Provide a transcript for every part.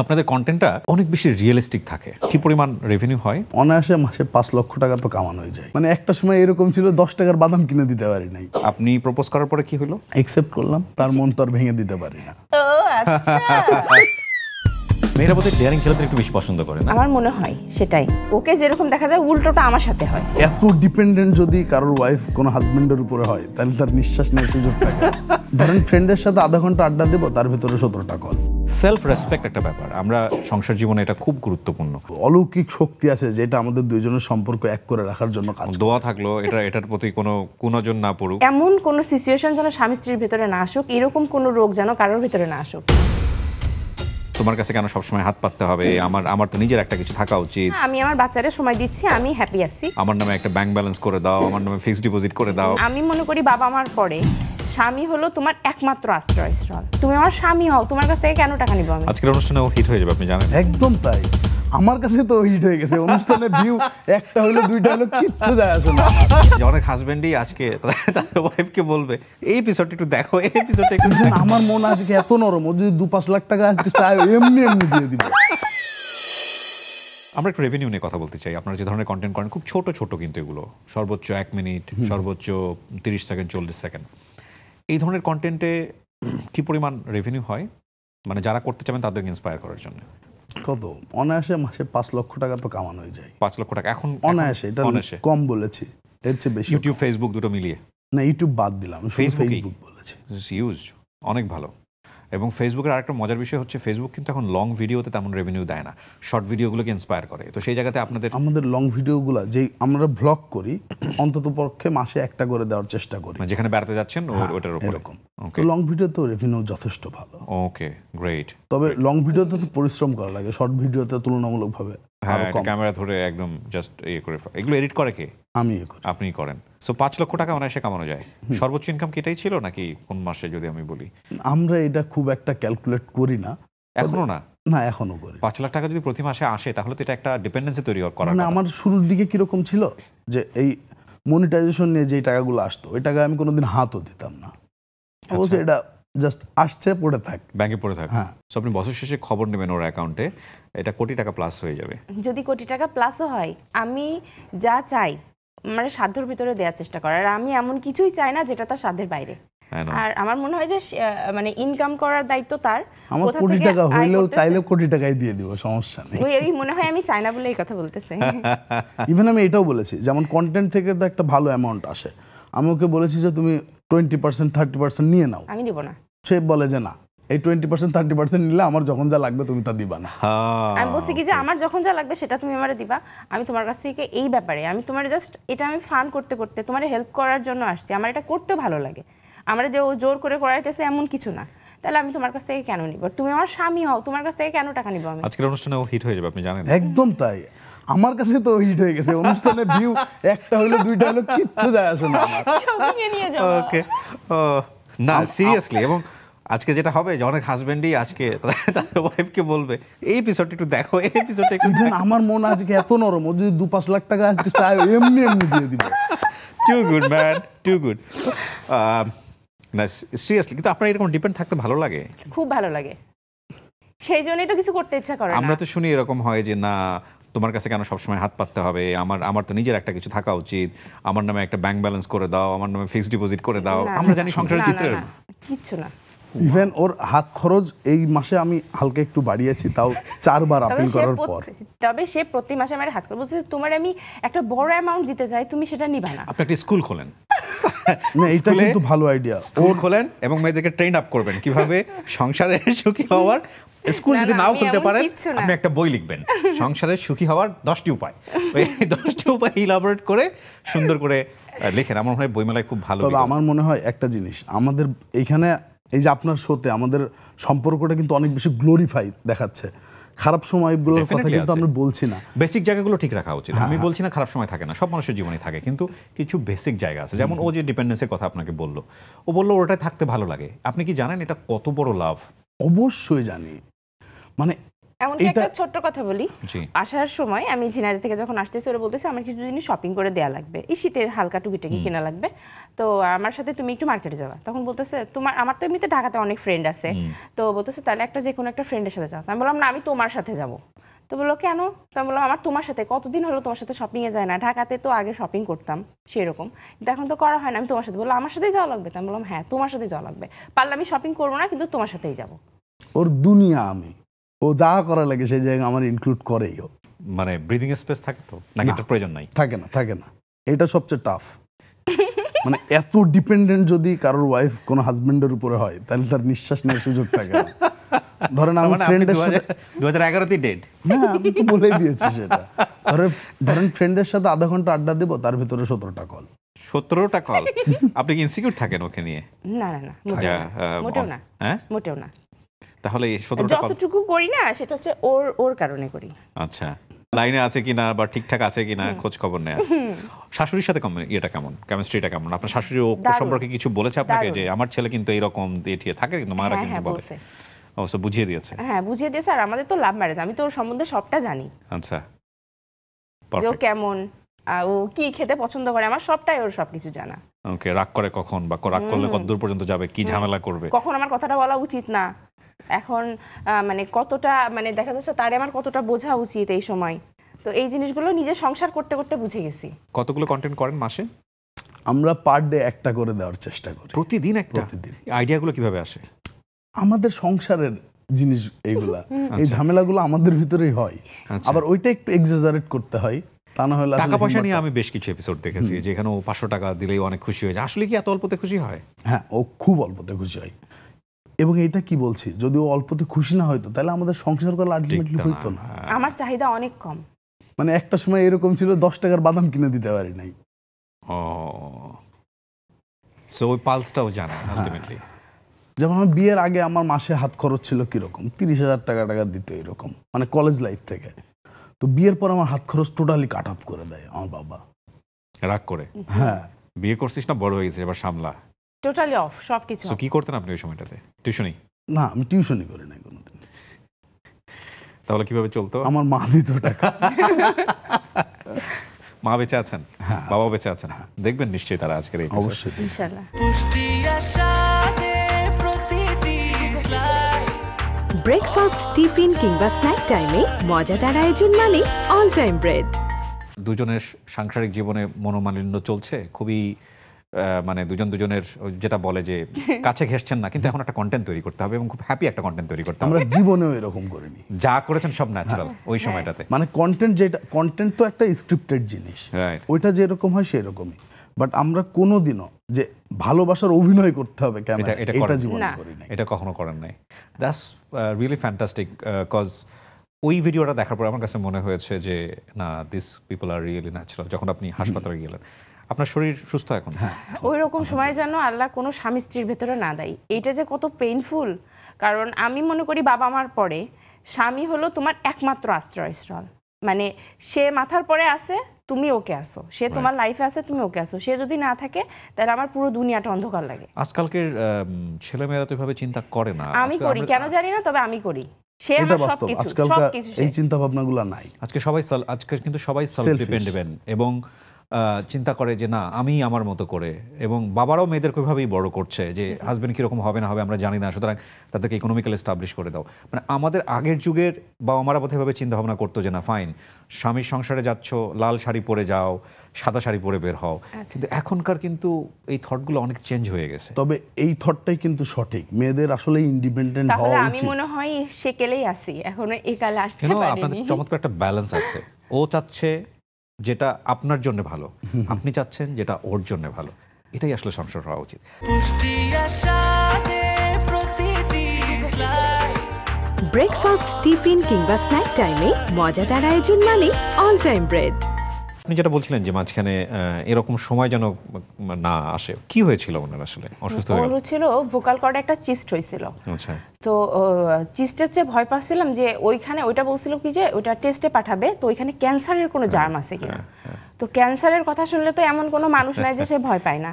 আপনাদের কন্টেন্টটা অনেক বেশি রিয়েলিস্টিক থাকে। কি পরিমাণ রেভিনিউ হয়? অনায়াসে মাসে 5 লক্ষ টাকা তো কামানো হয়ে যায়। মানে একটা সময় এরকম ছিল 10 টাকার বাদাম কিনে দিতে পারি নাই। আপনি প্রপোজ করার পরে কি হলো? অ্যাকসেপ্ট করলাম, তার মন তো আর ভেঙে দিতে পারি না। ও আচ্ছা। মেয়েরা বোধহয় ডেয়ারিং ছেলেদের একটু বেশি পছন্দ করে না? আমার মনে হয় সেটাই। ওকে যেরকম দেখা যায় উল্টোটা আমার সাথে হয়। এত ডিপেন্ডেন্ট যদি কারোর ওয়াইফ কোনো হাজবেন্ডের উপরে হয় তাহলে তার নিঃশ্বাস নেওয়ার সুযোগ থাকে। ধরেন ফ্রেন্ডের সাথে আধা ঘন্টা আড্ডা দেবো, তার ভিতরে 17টা কল। সেলফ রেসপেক্ট একটা ব্যাপার, আমরা সংসার জীবনে এটা খুব গুরুত্বপূর্ণ। অলৌকিক শক্তি আছে যেটা আমাদের দুইজনের সম্পর্ক এক করে রাখার জন্য কাজ করে। দোয়া থাকলো এটার প্রতি কোনো কুনজর না পড়ুক। এমন কোনো সিচুয়েশন যেন স্বামী স্ত্রীর ভিতরে না আসুক, এরকম কোনো রোগ যেন কারোর ভিতরে না আসুক। তোমার কাছে কেন সবসময় হাত পাততে হবে? আমার তো নিজের একটা কিছু থাকা উচিত। আমি আমার বাচ্চাদের সময় দিচ্ছি, আমি হ্যাপি আছি। আমার নামে একটা ব্যাংক ব্যালেন্স করে দাও, আমার নামে ফিক্সড ডিপোজিট করে দাও। আমি মনে করি বাবা মার পরে স্বামী হলো তোমার একমাত্র আশ্রয়স্থল। তুমি আমার স্বামী হও, তোমার কাছ থেকে কেন টাকা নিব আমি? আজকের অনুষ্ঠানে ও হিট হয়ে যাবে, আপনি জানেন। একদম তাই, আমার কাছে তো হিট হয়ে গেছে। অনুষ্ঠানে ভিউ একটা হলো দুইটা হলো কিচ্ছু যায় আসে না। অনেক হাজবেন্ডই আজকে তাদের ওয়াইফকে বলবে এই এপিসোডটা একটু দেখো, এই এপিসোডটা একটু দেখো। আমার মন আজকে এত নরম, ও যদি 2-5 লাখ টাকা আজকে চায় এমনি এমনি দিয়ে দিবে। আমরা একটু রেভিনিউ নিয়ে কথা বলতে চাই। আপনারা যে ধরনের কন্টেন্ট করেন খুব ছোট ছোট, কিন্তু এগুলো সর্বোচ্চ 1 মিনিট, সর্বোচ্চ 30 সেকেন্ড, 40 সেকেন্ড। এই ধরনের কন্টেন্টে কি পরিমাণ রেভিনিউ হয়, মানে যারা করতে চাবেন তাদেরকে ইন্সপায়ার করার জন্য? কত অনায়াসে মাসে 5 লক্ষ টাকা তো কামানো হয়ে যায়। 5 লক্ষ টাকা এখন অনায়াসে, এটা কম বলেছি, এর চেয়ে বেশি। ইউটিউব ফেসবুক দুটো মিলিয়ে? না, ইউটিউব বাদ দিলাম, ফেসবুক বলেছি। হিউজ, অনেক ভালো। এবং ফেসবুকের আরেকটা মজার বিষয় হচ্ছে ফেসবুক কিন্তু এখন লং ভিডিওতে তেমন রেভিনিউ দেয় না, শর্ট ভিডিওগুলোকে ইন্সপায়ার করে। তো সেই জায়গাতে আমাদের লং ভিডিওগুলো যেই আমরা ব্লগ করি অন্তত পক্ষে মাসে একটা করে দেওয়ার চেষ্টা করি, যেখানে বেড়াতে যাচ্ছেন ওটার উপর এরকম। লং ভিডিও তো রেভিনিউ যথেষ্ট ভালো। ওকে, গ্রেট। তবে লং ভিডিওতে তো পরিশ্রম করা লাগে, শর্ট ভিডিওতে তুলনামূলকভাবে হ্যাঁ, ক্যামেরা ধরে একদম জাস্ট করে। এগুলো এডিট করে কে? আমি করি। আপনি করেন। সো 5 লক্ষ টাকা অনায়াসে কামানো যায়। সর্বোচ্চ ইনকাম কি এটাই ছিল নাকি কোন মাসে যদি আমি বলি? আমরা এটা খুব একটা ক্যালকুলেট করি না এখনো। না এখনো করি। 5 লাখ টাকা যদি প্রতি মাসে আসে তাহলে তো এটা একটা ডিপেন্ডেন্সি তৈরি করা। মানে আমার শুরুর দিকে কিরকম ছিল যে এই মনিটাইজেশন নিয়ে যে টাকাগুলো আসতো ওই টাকা আমি কোনোদিন হাতও দিতাম না। অবশ্যই এটা জাস্ট আসছে, পড়ে থাক, ব্যাংকে পড়ে থাক। হ্যাঁ। সো আপনি বছর শেষে খবর নেবেন ওর অ্যাকাউন্টে, এটা কোটি টাকা প্লাস হয়ে যাবে। যদি কোটি টাকা প্লাসও হয়, আমি যা চাই মানে সাধ্যের ভিতরে দেওয়ার চেষ্টা করার। আর আমি এমন কিছুই চাই না যেটা তার সাধ্যের বাইরে। আর আমার মনে হয় যে মানে ইনকাম করার দায়িত্ব তার। আমার কোটি টাকা হইলেও চাইলেও কোটি টাকাই দিয়ে দিব, সমস্যা নেই। ওই মনে হয় আমি চাই না বলে এই কথা বলতেছে। ইভেন আমি এটাও বলেছি, যেমন কন্টেন্ট থেকে তো একটা ভালো অ্যামাউন্ট আসে, আমি ওকে বলেছি যে তুমি 20% 30% নিয়ে নাও। আমি নিব না। সে বলে যে না, এই 20% 30% নিলে আমার যখন যা লাগবে তুমি তা দিবা না। আমি বলছি কি যে আমার যখন যা লাগবে সেটা তুমি আমারে দিবা। আমি তোমার কাছ থেকে এই ব্যাপারে আমি তোমার জাস্ট এটা আমি ফান করতে করতে তোমার হেল্প করার জন্য আসছি। আমার এটা করতে ভালো লাগে, আমার যে ও জোর করে করাইতেছে এমন কিছু না। তাহলে আমি তোমার কাছ থেকে কেন নিব? তুমি আমার স্বামী হও, তোমার কাছ থেকে কেন টাকা নিব আমি? আজকের অনুষ্ঠানে ও হিট হয়ে যাবে, আপনি জানেন। একদম তাই, আমার কাছে তো হিট হয়ে গেছে। অনুষ্ঠানে ভিউ একটা হলো দুইটা হলো কিচ্ছু যায় আসে না। নিয়ে যাও। ওকে, না সিরিয়াসলি। এবং আজকে যেটা হবে যে অনেক হাজবেন্ডই আজকে তাদের ওয়াইফকে বলবে এই এপিসোডটা একটু দেখো, এই এপিসোডটা একটু দেখো। আমার মন আজকে এত নরম, ও যদি 2-5 লাখ টাকা আজকে চায় এমনি এমনি দিয়ে দিবে। Too good man, too good. না সিরিয়াসলি, কিন্তু আপনার এরকম ডিপেন্ড থাকতে ভালো লাগে? খুব ভালো লাগে, সেই জন্যই তো কিছু করতে ইচ্ছা করে না। আমরা তো শুনি এরকম হয় যে না তোমার কাছে কেন সবসময় হাত পাততে হবে, আমার তো নিজের একটা কিছু থাকা উচিত, আমার নামে একটা ব্যাংক ব্যালেন্স করে দাও, আমার নামে ফিক্সড ডিপোজিট করে দাও। আমরা জানি সংসারের চিত্র কিচ্ছু না। ইভেন ওর হাত খরচ এই মাসে আমি হালকা একটু বাড়িয়েছি, তাও 4 বার আপিল করার পর। তবে সে প্রতি মাসে আমার হাত খরচ বলছে, তোমার আমি একটা বড় অ্যামাউন্ট দিতে চাই, তুমি সেটা নিবা না। আপনি একটা স্কুল খোলেন, না এটা কিন্তু ভালো আইডিয়া। স্কুল খোলেন এবং মেয়েদেরকে ট্রেন আপ করবেন কিভাবে সংসারে সুখী হওয়ার। স্কুল যদি নাও খুলতে পারেন, আপনি একটা বই লিখবেন সংসারে সুখী হওয়ার 10টি উপায়। এই 10টি উপায় ইলাবোরেট করে সুন্দর করে লেখেন। আমার মনে হয় বইমেলায় খুব ভালো। তবে আমার মনে হয় একটা জিনিস, আমাদের এইখানে এই যে আপনার শোতে আমাদের সম্পর্কটা কিন্তু অনেক বেশি গ্লোরিফাই দেখাচ্ছে। খারাপ সময়গুলোর কথা কিন্তু আমরা বলছি না, বেসিক জায়গাগুলো ঠিক রাখা উচিত। আমি বলছি না খারাপ সময় থাকে না, সব মানুষের জীবনে থাকে, কিন্তু কিছু বেসিক জায়গা আছে। যেমন ও যে ডিপেন্ডেন্সের কথা আপনাকে বললো, ও বললো ওটাই থাকতে ভালো লাগে। আপনি কি জানেন এটা কত বড় লাভ? অবশ্যই জানি। মানে এমনকি একটা ছোট্ট কথা বলি, আসার সময় আমি ঝিনাইদহ থেকে যখন আসতেছি ওরা বলতেছে আমার কিছু জিনিস শপিং করে দেয়া লাগবে, এই শীতের হালকা টুকিটাকি কেনা লাগবে, তো আমার সাথে তুমি একটু মার্কেটে যাবা। তখন বলতেছে আমার তো এমনিতে ঢাকাতে অনেক ফ্রেন্ড আছে, তো বলতেছে তাহলে যে কোনো একটা ফ্রেন্ডের সাথে যাও। আমি বললাম না, আমি তোমার সাথে যাবো। তো বললো কেন? তো আমি বললাম আমার তোমার সাথে কতদিন হলো তোমার সাথে শপিংয়ে যায় না, ঢাকাতে তো আগে শপিং করতাম সেরকম, কিন্তু এখন তো করা হয় না, আমি তোমার সাথে। বললো আমার সাথেই যাওয়া লাগবে? তো আমি বললাম হ্যাঁ তোমার সাথেই যাওয়া লাগবে, পারলে আমি শপিং করবো না কিন্তু তোমার সাথেই যাবো। ওর দুনিয়া আমি, ও যা করা লাগে সেই জায়গায় আমার ইনক্লুড করেই। ও মানে ব্রিদিং স্পেস থাকে তো নাকি এটার প্রয়োজন নাই? থাকে না, এটা সবচেয়ে টাফ। মানে এত ডিপেন্ডেন্ট যদি কারোর ওয়াইফ কোনো হাজবেন্ডের উপরে হয় তাহলে তার নিঃশ্বাস নেওয়ার সুযোগ থাকে না। ধরেন আমি ফ্রেন্ডের সাথে 2011 ডেট, হ্যাঁ আমি তো বলেই দিয়েছি সেটা। ধরেন ফ্রেন্ডের সাথে আধা ঘন্টা আড্ডা দেবো, তার ভিতরে 17টা কল। 17টা কল? আপনি কি ইনসিকিউর থাকেন ওকে নিয়ে? না মোটেও না, মোটেও না। তাহলে 17টা কল যতটুকু করি না সেটা হচ্ছে ওর কারণে করি। আচ্ছা, লাইনে আছে কিনা বা ঠিকঠাক আছে কিনা খোঁজ খবর নেয়। শাশুড়ির সাথে এটা কেমন, কেমিস্ট্রিটা কেমন? আপনার শাশুড়ি ও সম্পর্কে কিছু বলেছে আপনাকে যে আমার ছেলে কিন্তু এইরকম দিয়ে থাকে, কিন্তু মারা কিন্তু বলে? অবশ্য বুঝিয়ে দিয়েছে? হ্যাঁ বুঝিয়ে দিয়েছে। আর আমাদের তো লাভ ম্যারেজ, আমি তো ওর সম্বন্ধে সবটা জানি। আচ্ছা, ও কেমন, ও কি খেতে পছন্দ করে, আমার সবটাই ওর সবকিছু জানা। ওকে, রাগ করে কখন বা রাগ করলে কত দূর পর্যন্ত যাবে, কি ঝামেলা করবে, কখন আমার কথাটা বলা উচিত না, এখন মানে কতটা মানে দেখা যাচ্ছে তারে আমার কতটা বোঝা উচিত এই সময়। তো এই জিনিসগুলো নিজে সংসার করতে করতে বুঝে গেছি। কতগুলো কন্টেন্ট করেন মাসে? আমরা পার ডে একটা করে দেওয়ার চেষ্টা করি। প্রতিদিন একটা? প্রতিদিন। আইডিয়াগুলো কিভাবে আসে? আমাদের সংসারের জিনিস এইগুলা, এই ঝামেলাগুলো আমাদের ভিতরেই হয়। আবার ওইটা একটু এক্সাজারেট করতে হয়, তা না হলে টাকা পয়সা নিয়ে আমি বেশ কিছু এপিসোড দেখেছি যেখানে ও 500 টাকা দিলেই অনেক খুশি হয়ে যায়। আসলে কি এত অল্পতে খুশি হয়? হ্যাঁ, ও খুব অল্পতে খুশি হয়। এবং এটা কি বলছি, যদি ও অল্পতে খুশি না হয়তো তাহলে আমাদের সংসার করা আলটিমেটলি হইতো না। আমার চাহিদা অনেক কম। মানে একটা সময় এরকম ছিল 10 টাকার বাদাম কিনে দিতে পারি নাই। ও সো ওই পালসটাও জানা আলটিমেটলি। যেমন আমার বিয়ের আগে আমার মাসে হাত খরচ ছিল কিরকম, 30,000 টাকা দিত এরকম, মানে কলেজ লাইফ থেকে। তো বিয়ের পর আমার হাত খরচ টোটালি কাট অফ করে দেয় আমার বাবা, রাগ করে। হ্যাঁ, বিয়ে করছিস না, বড় হয়ে গেছে, এবার সামলা। টোটালি অফ সবকিছু। তো কি করতেন আপনি ওই সময়টাতে? টিউশনি? না, আমি টিউশনি করি নাই কোনোদিন। তাহলে কিভাবে চলতো? আমার মা দিত টাকা। মা বেঁচে আছেন, বাবা বেঁচে আছেন, দেখবেন নিশ্চয়ই তারা আজকের এই অবশ্যই ইনশাআল্লাহ। ব্রেকফাস্ট, টিফিন কিংবা স্ন্যাক টাইমে মজাদার আয়োজন মানে অল টাইম ব্রেড। দুজনের সাংসারিক জীবনে মনোমালিন্য চলছে খুবই, মানে দুজনের যেটা বলে যে কাছে ঘেসছেন না, কিন্তু এখন একটা কন্টেন্ট তৈরি করতে হবে এবং খুব হ্যাপি একটা কন্টেন্ট তৈরি করতে হবে। আমরা জীবনেও এরকম করিনি, যা করেছেন সব ন্যাচারাল ওই সময়টাতে। মানে কন্টেন্ট তো একটা স্ক্রিপ্টেড জিনিস, ওইটা যেরকম হয় সেরকমই। বাট আমরা কোনোদিনও যে ভালোবাসার অভিনয় করতে হবে ক্যামেরা, এটা জীবনে করি না, এটা কখনো করেন নাই। দ্যাটস রিয়েলি ফ্যান্টাস্টিক, কজ ওই ভিডিওটা দেখার পর আমার কাছে মনে হয়েছে যে না, this people are really natural. যখন আপনি হাসপাতালে গেলেন, আপনার শরীর সুস্থ এখন? ওই রকম সময় যেন আল্লাহ কোনো স্বামী স্ত্রীর ভেতরে না দেয়। এইটা যে কত পেইনফুল, কারণ আমি মনে করি বাবা মার পরে স্বামী হলো তোমার একমাত্র আশ্রয়স্থল। মানে সে মাথার পরে আছে, তুমি ওকে আসো, সে তোমার লাইফে আছে, তুমি ওকে আসো। সে যদি না থাকে তাহলে আমার পুরো দুনিয়াটা অন্ধকার লাগে। আজকালকের ছেলেমেয়েরা তো এভাবে চিন্তা করে না। আমি করি, কেন জানি না, তবে আমি করি। সে আমার সবকিছু, সবকিছু এই চিন্তা ভাবনাগুলো নাই আজকে কিন্তু সবাই সেলফ ডিপেন্ডেন্ট এবং চিন্তা করে যে না আমি আমার মতো করে, এবং বাবারাও মেয়েদেরকে ওইভাবেই বড় করছে যে হাজবেন্ড কীরকম হবে না হবে আমরা জানি না, সুতরাং তাদেরকে ইকোনমিক্যাল এস্টাবলিশ করে দাও। মানে আমাদের আগের যুগের বাবা মারা বোধহয় এভাবে চিন্তা ভাবনা করতো যে না ফাইন, স্বামীর সংসারে যাচ্ছ, লাল শাড়ি পরে যাও, সাদা শাড়ি পরে বের হও। কিন্তু এখনকার কিন্তু এই থটগুলো অনেক চেঞ্জ হয়ে গেছে। তবে এই থটটাই কিন্তু সঠিক, মেয়েদের আসলে ইন্ডিপেন্ডেন্ট হওয়া উচিত। আমি মনে হয় সেকেলেই আসি, এখনো এই কালে আসতে পারিনি। আপনাদের চমৎকার একটা ব্যালেন্স আছে। ও চাচ্ছে যেটা আপনার জন্য ভালো, আপনি চাচ্ছেন যেটা ওর জন্য ভালো। এটাই আসলে সংসার হওয়া উচিত। ব্রেকফাস্ট, টিফিন কিংবা স্ন্যাক টাইমে মজাদার আয়োজন মানে অল টাইম ব্রেড। আপনি যেটা বলছিলেন যে মাঝখানে এরকম সময় যেন না আসে, কি হয়েছিল ওনার? আসলে অসুস্থ হয়ে হয়েছিল, ভোকাল কর্ডে একটা চিস্ট হয়েছিল। আচ্ছা, তো চিস্টের চেয়ে ভয় পাচ্ছিলাম যে ওইখানে, ওইটা বলছিল কি যে ওইটা টেস্টে পাঠাবে, তো ওইখানে ক্যান্সারের কোনো জার্ম আছে কিনা। তো ক্যান্সারের কথা শুনলে তো এমন কোনো মানুষ নাই যে সে ভয় পায় না।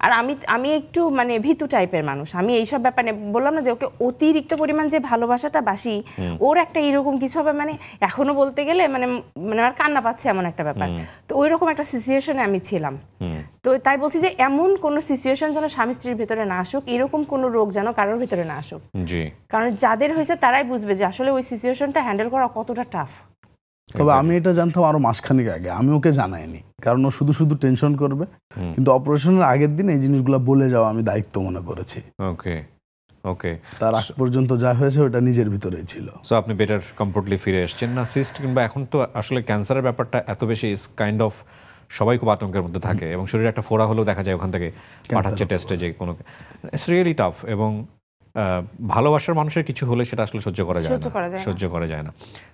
আর আমি একটু মানে ভীতু টাইপের মানুষ, আমি এইসব ব্যাপারে বললাম না যে ওকে অতিরিক্ত পরিমাণ যে ভালোবাসাটা বাসি, ওর একটা এরকম কিছু হবে মানে এখনো বলতে গেলে মানে মানে আমার কান্না পাচ্ছে এমন একটা ব্যাপার। তো ওই রকম একটা সিচুয়েশনে আমি ছিলাম। তো তাই বলছি যে এমন কোনো সিচুয়েশন যেন স্বামী স্ত্রীর ভিতরে না আসুক, এরকম কোনো রোগ যেন কারোর ভিতরে না আসুক। কারণ যাদের হয়েছে তারাই বুঝবে যে আসলে ওই সিচুয়েশনটা হ্যান্ডেল করা কতটা টাফ। তবে আমি এটা জানতাম আরো মাসখানেক আগে, আমি ওকে জানাইনি, কারণ ও শুধু শুধু টেনশন করবে। কিন্তু অপারেশনের আগের দিন এই জিনিসগুলো বলে যাওয়া আমি দায়িত্ব মনে করেছি। ওকে তার আগ পর্যন্ত যা হয়েছে ওটা নিজের ভিতরেই ছিল। সো আপনি বেটার কমফোর্টলি ফিরে এসেছেন না? সিস্ট কিংবা এখন তো আসলে ক্যান্সারের ব্যাপারটা এত বেশি ইজ কাইন্ড অফ সবাই খুব আতঙ্কের মধ্যে থাকে, এবং শরীরে একটা ফোড়া হলেও দেখা যায় ওখান থেকে পাঠাচ্ছে টেস্টে যে কোনো, ইটস রিয়েলি টাফ। এবং ভালোবাসার মানুষের কিছু হলে সেটা আসলে সহ্য করা যায় না।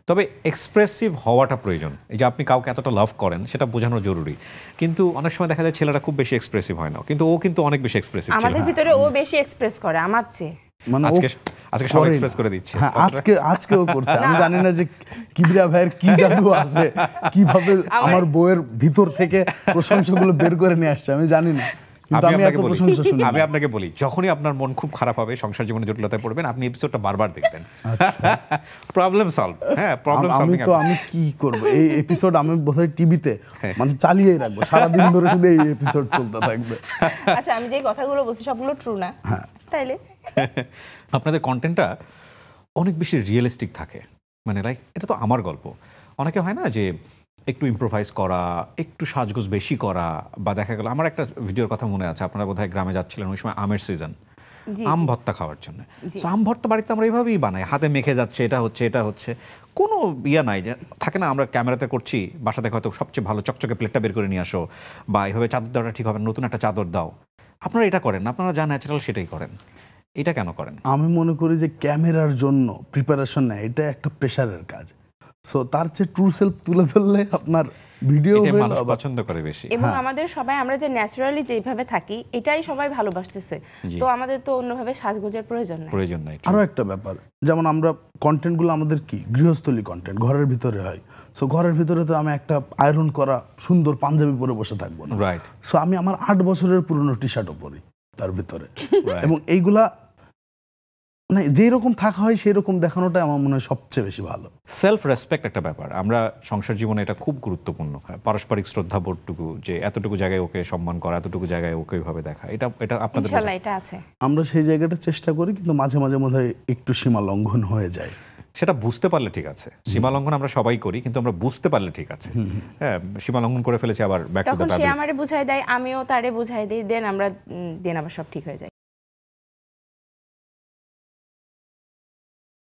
তবে এক্সপ্রেসিভ হওয়াটা প্রয়োজন। এই যে আপনি কাউকে এতটা লাভ করেন সেটা বোঝানো জরুরি, কিন্তু অনেক সময় দেখা যায় ছেলেরা খুব বেশি এক্সপ্রেসিভ হয় না, কিন্তু ও কিন্তু অনেক বেশি এক্সপ্রেসিভ ছিল। আমাদের ভিতরে ও বেশি এক্সপ্রেস করে আমার চেয়ে। মানে আজকে সব এক্সপ্রেস করে দিচ্ছে। হ্যাঁ, আজকেও করছে। আমি জানি না যে কিবরিয়া ভাইয়ের কি জাদু আছে, কিভাবে আমার বউয়ের ভিতর থেকে প্রশংসাগুলো বের করে নিয়ে আসছে আমি জানি না, কিন্তু আমি এত প্রশংসা শুনি। আমি আপনাকে বলি, যখনই আপনার মন খুব খারাপ হবে, সংসার জীবনে জটিলতায় পড়বেন, আপনি এপিসোডটা বারবার দেখবেন। Problem solve. হ্যাঁ, প্রবলেম সলভিং। আমি কি করব, এই এপিসোড আমি বোধহয় টিভিতে মানে চালিয়েই রাখবো, সারা দিন ধরে শুধু এই এপিসোড চলতে থাকবে। আচ্ছা, আমি যে কথাগুলো বলছি সবগুলো ট্রু না? তাইলে আপনাদের কন্টেন্টটা অনেক বেশি রিয়েলিস্টিক থাকে, মানে লাইক এটা তো আমার গল্প। অনেকে হয় না যে একটু ইম্প্রোভাইজ করা, একটু সাজগোজ বেশি করা, বা দেখা গেল আমার একটা ভিডিওর কথা মনে আছে, আপনারা বোধহয় গ্রামে যাচ্ছিলেন ওই সময়, আমের সিজন, আম ভর্তা খাওয়ার জন্য। আম ভর্তা বাড়িতে আমরা এইভাবেই বানাই, হাতে মেখে যাচ্ছে, এটা হচ্ছে কোনো ইয়া নাই যে থাকে না আমরা ক্যামেরাতে করছি, বাসা থেকে হয়তো সবচেয়ে ভালো চকচকে প্লেটটা বের করে নিয়ে আসো, বা এইভাবে চাদর দেওয়াটা ঠিক হবে, নতুন একটা চাদর দাও। আপনারা এটা করেন, আপনারা যা ন্যাচারাল সেটাই করেন, এটা কেন করেন? আমি মনে করি যে ক্যামেরার জন্য প্রিপারেশন নেয়, এটা একটা প্রেশারের কাজ। সো তার চেয়ে ট্রু সেলফ তুলে ধরলে আপনার ভিডিও মানুষ পছন্দ করে বেশি। এবং আমাদের সবাই আমরা যে ন্যাচারালি যেভাবে থাকি এটাই সবাই ভালোবাসতেছে, তো আমাদের তো অন্যভাবে সাজগোজের প্রয়োজন নাই। আরো একটা ব্যাপার, যেমন আমরা কন্টেন্টগুলো আমাদের কি গৃহস্থলী কন্টেন্ট, ঘরের ভিতরে হয়। সো ঘরের ভিতরে তো আমি একটা আয়রন করা সুন্দর পাঞ্জাবি পরে বসে থাকবো না, রাইট? সো আমি আমার 8 বছরের পুরনো টি শার্টও পরি তার ভিতরে, এবং এইগুলা মানে যেই রকম থাকা হয় সেই রকম দেখানোটা আমার মনে হয় সবচেয়ে বেশি ভালো। সেলফ রেসপেক্ট একটা ব্যাপার, আমরা সংসার জীবনে এটা খুব গুরুত্বপূর্ণ। পারস্পরিক শ্রদ্ধাবোধটুকু, যে এতটুকু জায়গায় ওকে সম্মান করা, এতটুকু জায়গায় ওকে ওইভাবে দেখা, এটা আপনাদের ইনশাআল্লাহ এটা আছে। আমরা সেই জায়গাটা চেষ্টা করি, কিন্তু মাঝে মাঝে মধ্যে একটু সীমা লঙ্ঘন হয়ে যায়। সেটা বুঝতে পারলে ঠিক আছে। সীমা লঙ্ঘন আমরা সবাই করি, কিন্তু আমরা বুঝতে পারলে ঠিক আছে। হ্যাঁ, সীমা লঙ্ঘন করে ফেলেছি, আবার ব্যাক টু দ্য তখন সে আমারে বুঝাই দেয়, আমিও তারে বুঝাই দিই, দেন আবার সব ঠিক হয়ে যায়।